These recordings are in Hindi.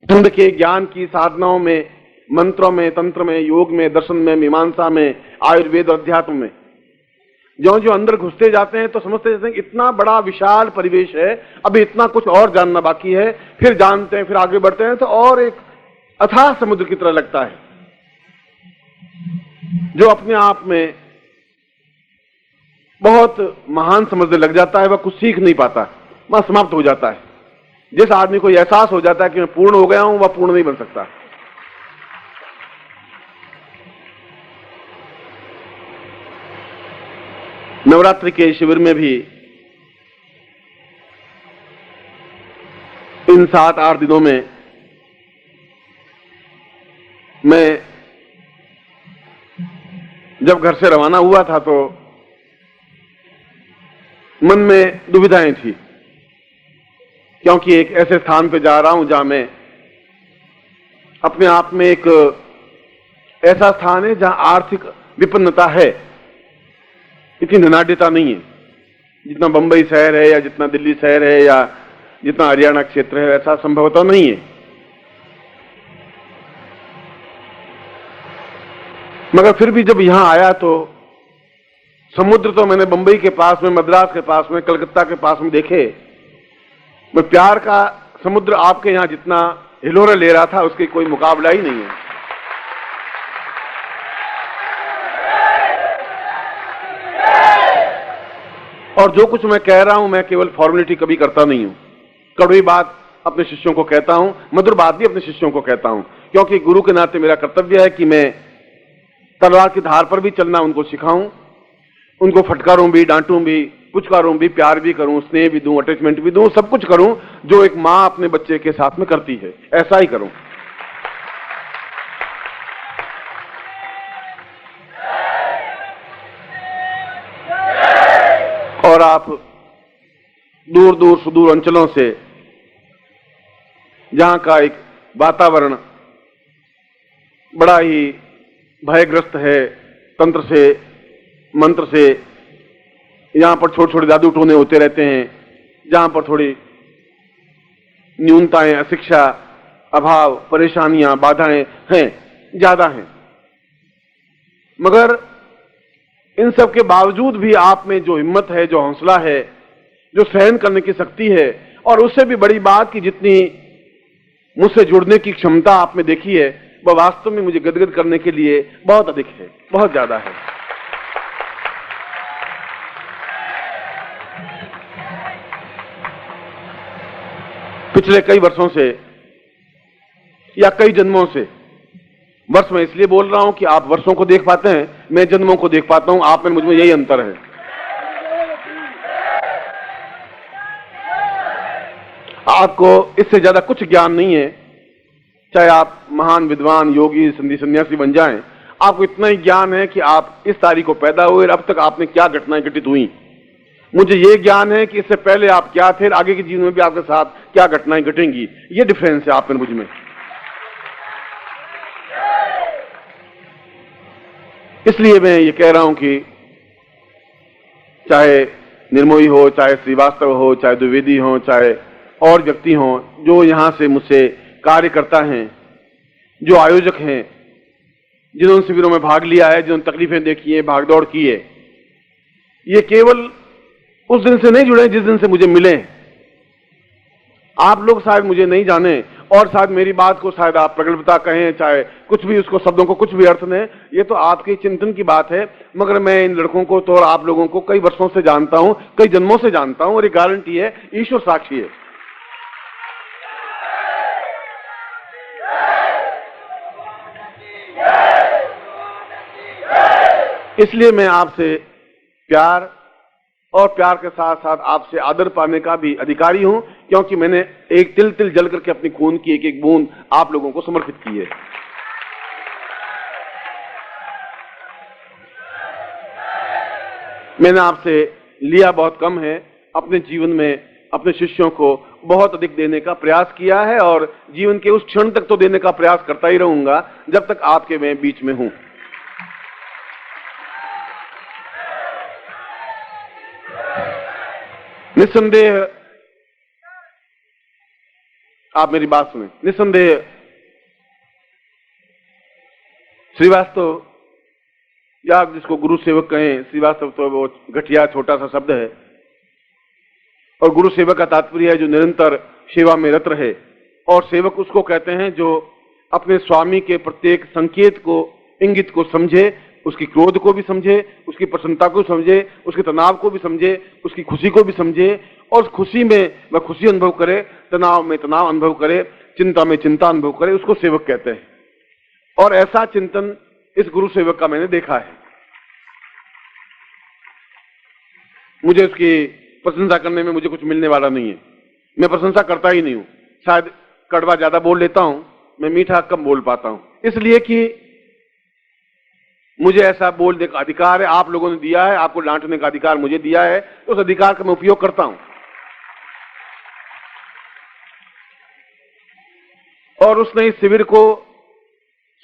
खंड के ज्ञान की साधनाओं में, मंत्रों में, तंत्र में, योग में, दर्शन में, मीमांसा में, आयुर्वेद और अध्यात्म में जो जो अंदर घुसते जाते हैं तो समझते जाते हैं इतना बड़ा विशाल परिवेश है, अभी इतना कुछ और जानना बाकी है। फिर जानते हैं, फिर आगे बढ़ते हैं तो और एक अथाह समुद्र की तरह लगता है जो अपने आप में बहुत महान समझने लग जाता है। वह कुछ सीख नहीं पाता, वह समाप्त हो जाता है। जिस आदमी को एहसास हो जाता है कि मैं पूर्ण हो गया हूं, वह पूर्ण नहीं बन सकता। नवरात्रि के शिविर में भी इन 7-8 दिनों में मैं जब घर से रवाना हुआ था तो मन में दुविधाएं थी, क्योंकि एक ऐसे स्थान पे जा रहा हूं जहां मैं अपने आप में एक ऐसा स्थान है जहां आर्थिक विपन्नता है, इतनी धनाढ़ता नहीं है जितना बंबई शहर है या जितना दिल्ली शहर है या जितना हरियाणा क्षेत्र है, ऐसा संभवतः नहीं है। मगर फिर भी जब यहां आया तो समुद्र तो मैंने बंबई के पास में, मद्रास के पास में, कलकत्ता के पास में देखे। मैं प्यार का समुद्र आपके यहां जितना हिलोरे ले रहा था उसके कोई मुकाबला ही नहीं है। और जो कुछ मैं कह रहा हूं मैं केवल फॉर्मेलिटी कभी करता नहीं हूं। कड़वी बात अपने शिष्यों को कहता हूं, मधुर बात भी अपने शिष्यों को कहता हूं, क्योंकि गुरु के नाते मेरा कर्तव्य है कि मैं तलवार की धार पर भी चलना उनको सिखाऊं, उनको फटकारूं भी, डांटूं भी, पुचकारूं भी, प्यार भी करूं, स्नेह भी दूं, अटैचमेंट भी दूं, सब कुछ करूं जो एक मां अपने बच्चे के साथ में करती है, ऐसा ही करूं। और आप दूर दूर सुदूर अंचलों से जहां का एक वातावरण बड़ा ही भयग्रस्त है, तंत्र से, मंत्र से, यहां पर छोटे छोटे जादू टोने होते रहते हैं, जहां पर थोड़ी न्यूनताएं, अशिक्षा, अभाव, परेशानियां, बाधाएं हैं, ज्यादा हैं, मगर इन सब के बावजूद भी आप में जो हिम्मत है, जो हौसला है, जो सहन करने की शक्ति है, और उससे भी बड़ी बात कि जितनी मुझसे जुड़ने की क्षमता आप में देखी है, वह वास्तव में मुझे गदगद करने के लिए बहुत अधिक है, बहुत ज्यादा है। पिछले कई वर्षों से या कई जन्मों से, वर्ष में इसलिए बोल रहा हूं कि आप वर्षों को देख पाते हैं, मैं जन्मों को देख पाता हूं, आप में मुझ में यही अंतर है। आपको इससे ज्यादा कुछ ज्ञान नहीं है, चाहे आप महान विद्वान, योगी, संधि सन्यासी बन जाएं, आपको इतना ही ज्ञान है कि आप इस तारीख को पैदा हुए, अब तक आपने क्या घटनाएं घटित हुई। मुझे ये ज्ञान है कि इससे पहले आप क्या थे, आगे के जीवन में भी आपके साथ क्या घटनाएं घटेंगी। ये डिफरेंस है आप में मुझ में। इसलिए मैं ये कह रहा हूं कि चाहे निर्मोही हो, चाहे श्रीवास्तव हो, चाहे द्विवेदी हो, चाहे और व्यक्ति हो जो यहां से मुझसे कार्य करता है, जो आयोजक हैं, जिन्होंने शिविरों में भाग लिया है, जिन्होंने तकलीफें देखी है, भागदौड़ की है, ये केवल उस दिन से नहीं जुड़े जिस दिन से मुझे मिले। आप लोग शायद मुझे नहीं जाने और शायद मेरी बात को शायद आप प्रगल्भता कहें, चाहे कुछ भी उसको, शब्दों को कुछ भी अर्थ दें, ये तो आपके चिंतन की बात है, मगर मैं इन लड़कों को तो और आप लोगों को कई वर्षों से जानता हूं, कई जन्मों से जानता हूं, और ये गारंटी है, ईश्वर साक्षी है। इसलिए मैं आपसे प्यार और प्यार के साथ साथ आपसे आदर पाने का भी अधिकारी हूं, क्योंकि मैंने एक तिल तिल जल करके अपनी खून की एक एक बूंद आप लोगों को समर्पित की है। मैंने आपसे लिया बहुत कम है, अपने जीवन में अपने शिष्यों को बहुत अधिक देने का प्रयास किया है, और जीवन के उस क्षण तक तो देने का प्रयास करता ही रहूंगा जब तक आपके मैं बीच में हूं। निस्संदेह आप मेरी बात सुने। निस्संदेह श्रीवास्तव, या आप जिसको गुरु सेवक कहें, श्रीवास्तव तो वो घटिया छोटा सा शब्द है, और गुरु सेवक का तात्पर्य है जो निरंतर सेवा में रत रहे। और सेवक उसको कहते हैं जो अपने स्वामी के प्रत्येक संकेत को, इंगित को समझे, उसकी क्रोध को भी समझे, उसकी प्रसन्नता को समझे, उसके तनाव को भी समझे, उसकी खुशी को भी समझे, और उस खुशी में वह खुशी अनुभव करे, तनाव में तनाव अनुभव करे, चिंता में चिंता अनुभव करे, उसको सेवक कहते हैं। और ऐसा चिंतन इस गुरु सेवक का मैंने देखा है। मुझे उसकी प्रशंसा करने में मुझे कुछ मिलने वाला नहीं है, मैं प्रशंसा करता ही नहीं हूं। शायद कड़वा ज्यादा बोल लेता हूं, मैं मीठा कम बोल पाता हूं, इसलिए कि मुझे ऐसा बोलने का अधिकार है, आप लोगों ने दिया है, आपको डांटने का अधिकार मुझे दिया है, तो उस अधिकार का मैं उपयोग करता हूं। और उसने इस शिविर को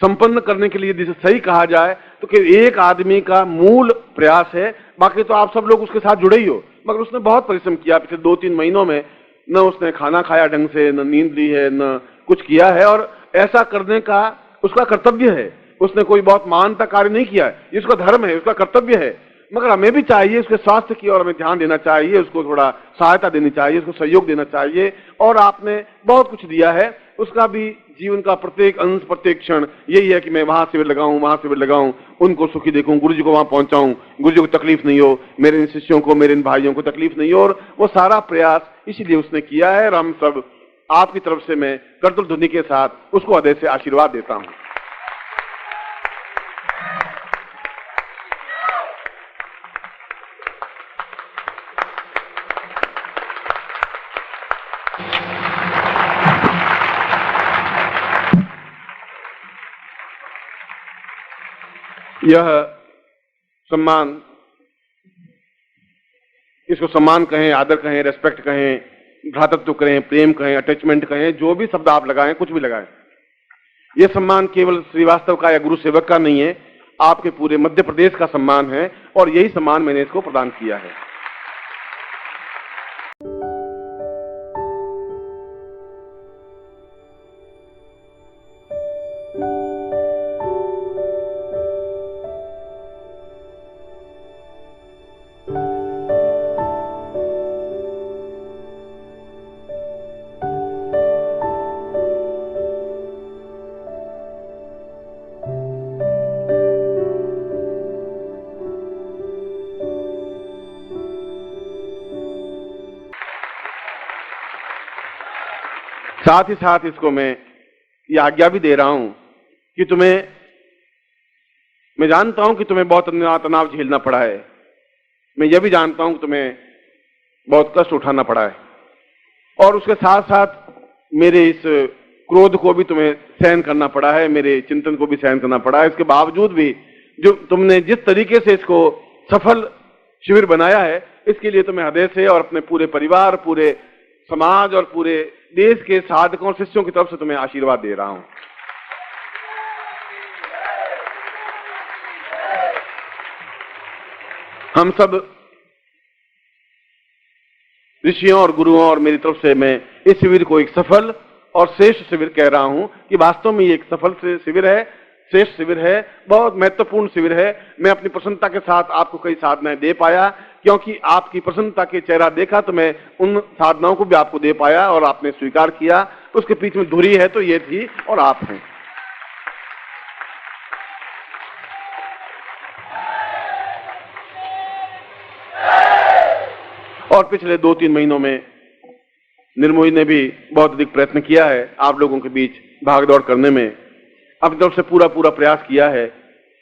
संपन्न करने के लिए जिसे सही कहा जाए तो कि एक आदमी का मूल प्रयास है, बाकी तो आप सब लोग उसके साथ जुड़े ही हो, मगर उसने बहुत परिश्रम किया। पिछले 2-3 महीनों में न उसने खाना खाया ढंग से, न नींद ली है, न कुछ किया है, और ऐसा करने का उसका कर्तव्य है। उसने कोई बहुत महानता कार्य नहीं किया है, ये उसका धर्म है, उसका कर्तव्य है। मगर हमें भी चाहिए उसके स्वास्थ्य की ओर हमें ध्यान देना चाहिए, उसको थोड़ा सहायता देनी चाहिए, उसको सहयोग देना चाहिए। और आपने बहुत कुछ दिया है, उसका भी जीवन का प्रत्येक अंश, प्रत्येक क्षण यही है कि मैं वहां शिविर लगाऊं, वहां शिविर लगाऊं, उनको सुखी देखूं, गुरु जी को वहां पहुंचाऊं, गुरु जी को तकलीफ नहीं हो, मेरे इन शिष्यों को, मेरे इन भाइयों को तकलीफ नहीं हो। और वो सारा प्रयास इसीलिए उसने किया है, और हम सब आपकी तरफ से मैं करतल ध्वनि के साथ उसको हृदय से आशीर्वाद देता हूं। यह सम्मान, इसको सम्मान कहें, आदर कहें, रेस्पेक्ट कहें, भ्रातृत्व कहें, प्रेम कहें, अटैचमेंट कहें, जो भी शब्द आप लगाएं, कुछ भी लगाएं, यह सम्मान केवल श्रीवास्तव का या गुरु सेवक का नहीं है, आपके पूरे मध्य प्रदेश का सम्मान है, और यही सम्मान मैंने इसको प्रदान किया है। साथ ही साथ इसको मैं ये आज्ञा भी दे रहा हूं कि मैं जानता हूं कि तुम्हें बहुत तनाव झेलना पड़ा है, मैं यह भी जानता हूं कि तुम्हें बहुत कष्ट उठाना पड़ा है, और उसके साथ साथ मेरे इस क्रोध को भी तुम्हें सहन करना पड़ा है, मेरे चिंतन को भी सहन करना पड़ा है। इसके बावजूद भी जो तुमने जिस तरीके से इसको सफल शिविर बनाया है, इसके लिए तुम्हें हृदय से और अपने पूरे परिवार, पूरे समाज और पूरे देश के साधकों और शिष्यों की तरफ से तुम्हें आशीर्वाद दे रहा हूं। हम सब ऋषियों और गुरुओं और मेरी तरफ से मैं इस शिविर को एक सफल और श्रेष्ठ शिविर कह रहा हूं कि वास्तव में ये एक सफल शिविर है, श्रेष्ठ शिविर है, बहुत महत्वपूर्ण शिविर है। मैं अपनी प्रसन्नता के साथ आपको कई साधनाएं दे पाया, क्योंकि आपकी प्रसन्नता के चेहरा देखा तो मैं उन साधनाओं को भी आपको दे पाया और आपने स्वीकार किया। उसके पीछे में धुरी है तो ये थी और आप हैं। और पिछले 2-3 महीनों में निर्मोही ने भी बहुत अधिक प्रयत्न किया है आप लोगों के बीच भागदौड़ करने में, अपनी तरफ से पूरा प्रयास किया है,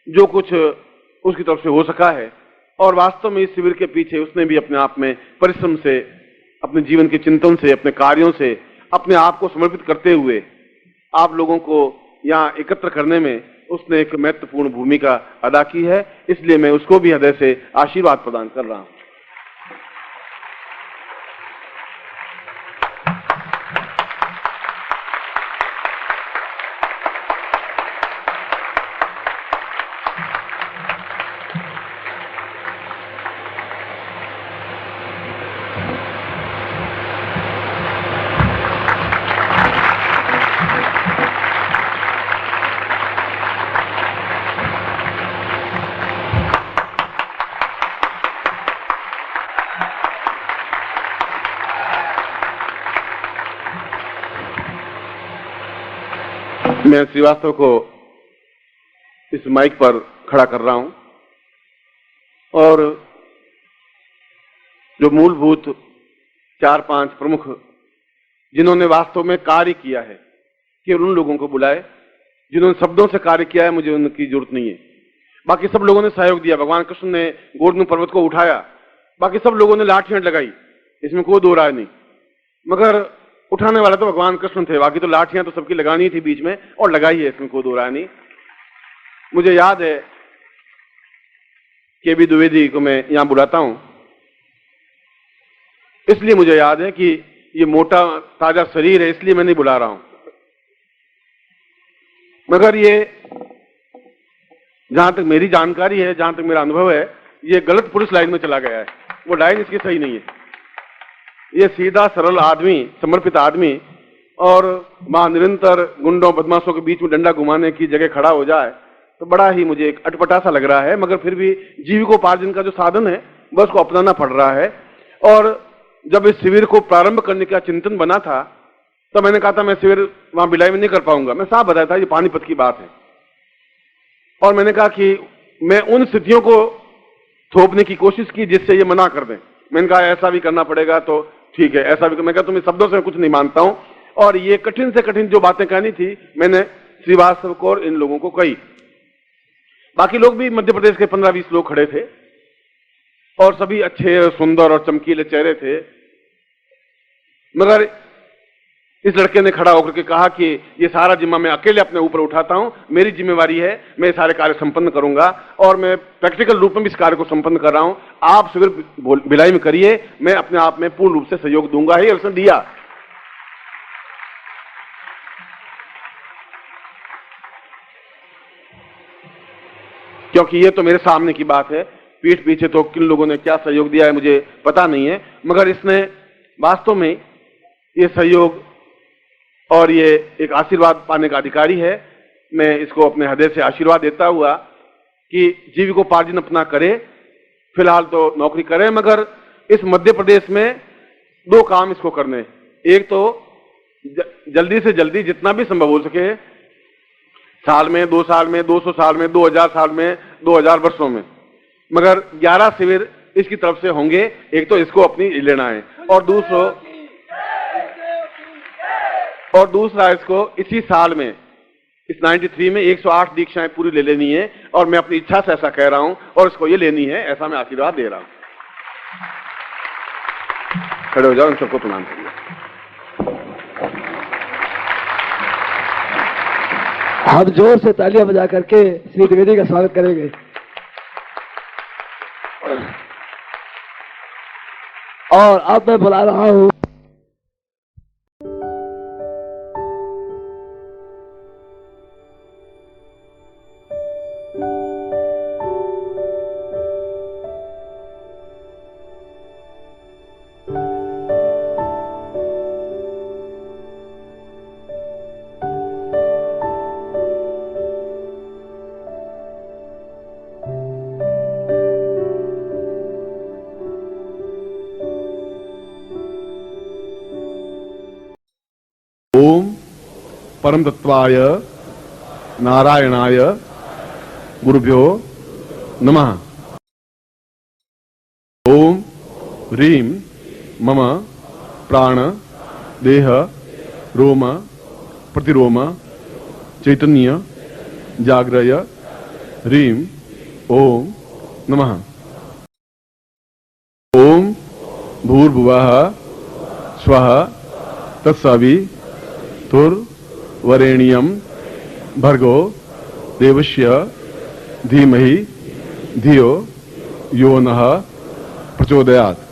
जो कुछ उसकी तरफ से हो सका है। और वास्तव में इस शिविर के पीछे उसने भी अपने आप में परिश्रम से, अपने जीवन के चिंतन से, अपने कार्यों से अपने आप को समर्पित करते हुए आप लोगों को यहाँ एकत्र करने में उसने एक महत्वपूर्ण भूमिका अदा की है। इसलिए मैं उसको भी हृदय से आशीर्वाद प्रदान कर रहा हूं। मैं श्रीवास्तव को इस माइक पर खड़ा कर रहा हूं और जो मूलभूत 4-5 प्रमुख जिन्होंने वास्तव में कार्य किया है, केवल उन लोगों को बुलाए जिन्होंने शब्दों से कार्य किया है। मुझे उनकी जरूरत नहीं है। बाकी सब लोगों ने सहयोग दिया। भगवान कृष्ण ने गोवर्धन पर्वत को उठाया, बाकी सब लोगों ने लाठियां लगाई, इसमें कोई दो राय नहीं। मगर उठाने वाला तो भगवान कृष्ण थे, बाकी तो लाठियां तो सबकी लगानी थी बीच में, और लगाई है, इसमें कोई दो राय नहीं। मुझे याद है के.बी. द्विवेदी को मैं यहां बुलाता हूं, इसलिए मुझे याद है कि ये मोटा ताजा शरीर है, इसलिए मैं नहीं बुला रहा हूं। मगर ये जहां तक मेरी जानकारी है, जहां तक मेरा अनुभव है, ये गलत पुलिस लाइन में चला गया है। वो लाइन इसकी सही नहीं है। ये सीधा सरल आदमी, समर्पित आदमी, और वहां निरंतर गुंडों बदमाशों के बीच में डंडा घुमाने की जगह खड़ा हो जाए तो बड़ा ही मुझे एक अटपटा सा लग रहा है। मगर फिर भी जीविकोपार्जन का जो साधन है बस को अपनाना पड़ रहा है। और जब इस शिविर को प्रारंभ करने का चिंतन बना था तो मैंने कहा था मैं शिविर वहां भिलाई में नहीं कर पाऊंगा। मैं साफ बताया था ये पानीपत की बात है, और मैंने कहा कि मैं उन स्थितियों को थोपने की कोशिश की जिससे ये मना कर दें। मैंने कहा ऐसा भी करना पड़ेगा तो ठीक है, ऐसा भी। मैं कहा तुम्हें शब्दों से मैं कुछ नहीं मानता हूं, और ये कठिन से कठिन जो बातें कहनी थी मैंने श्रीवास्तव को और इन लोगों को कही। बाकी लोग भी मध्य प्रदेश के 15-20 लोग खड़े थे और सभी अच्छे सुंदर और चमकीले चेहरे थे। मगर इस लड़के ने खड़ा होकर के कहा कि ये सारा जिम्मा मैं अकेले अपने ऊपर उठाता हूं, मेरी जिम्मेवारी है, मैं सारे कार्य संपन्न करूंगा, और मैं प्रैक्टिकल रूप में भी इस कार्य को संपन्न कर रहा हूं। आप शिविर भिलाई में करिए, मैं अपने आप में पूर्ण रूप से सहयोग दूंगा ही। उसने दिया। क्योंकि ये तो मेरे सामने की बात है, पीठ पीछे तो किन लोगों ने क्या सहयोग दिया है मुझे पता नहीं है। मगर इसने वास्तव में ये सहयोग और ये एक आशीर्वाद पाने का अधिकारी है। मैं इसको अपने हृदय से आशीर्वाद देता हुआ कि जीविकोपार्जन अपना करे, फिलहाल तो नौकरी करे, मगर इस मध्य प्रदेश में 2 काम इसको करने। एक तो जल्दी से जल्दी जितना भी संभव हो सके, साल में, 2 साल में, 200 साल में, 2000 साल में, 2000 वर्षों में, मगर 11 शिविर इसकी तरफ से होंगे। एक तो इसको अपनी लेना है, और दूसरा इसको इसी साल में, इस 93 में 108 दीक्षाएं पूरी ले लेनी है, और मैं अपनी इच्छा से ऐसा कह रहा हूं, और इसको ये लेनी है, ऐसा मैं आशीर्वाद दे रहा हूं। खड़े हो जाओ, इन सबको प्रणाम करिए। हम जोर से तालियां बजा करके श्री द्विवेदी का स्वागत करेंगे। और अब मैं बुला रहा हूं ओम परम तत्वाय नारायणाय गुरुभ्यो नमः। ओम ह्रीं मम प्राण देह रोम प्रतिरोम चैतन्य जाग्रय ह्रीं ओम नमः। ओम भूर्भुवः स्वः तत्सवितुर्वरेण्यं भर्गो देवस्य धीमहि धियो यो नः प्रचोदयात्।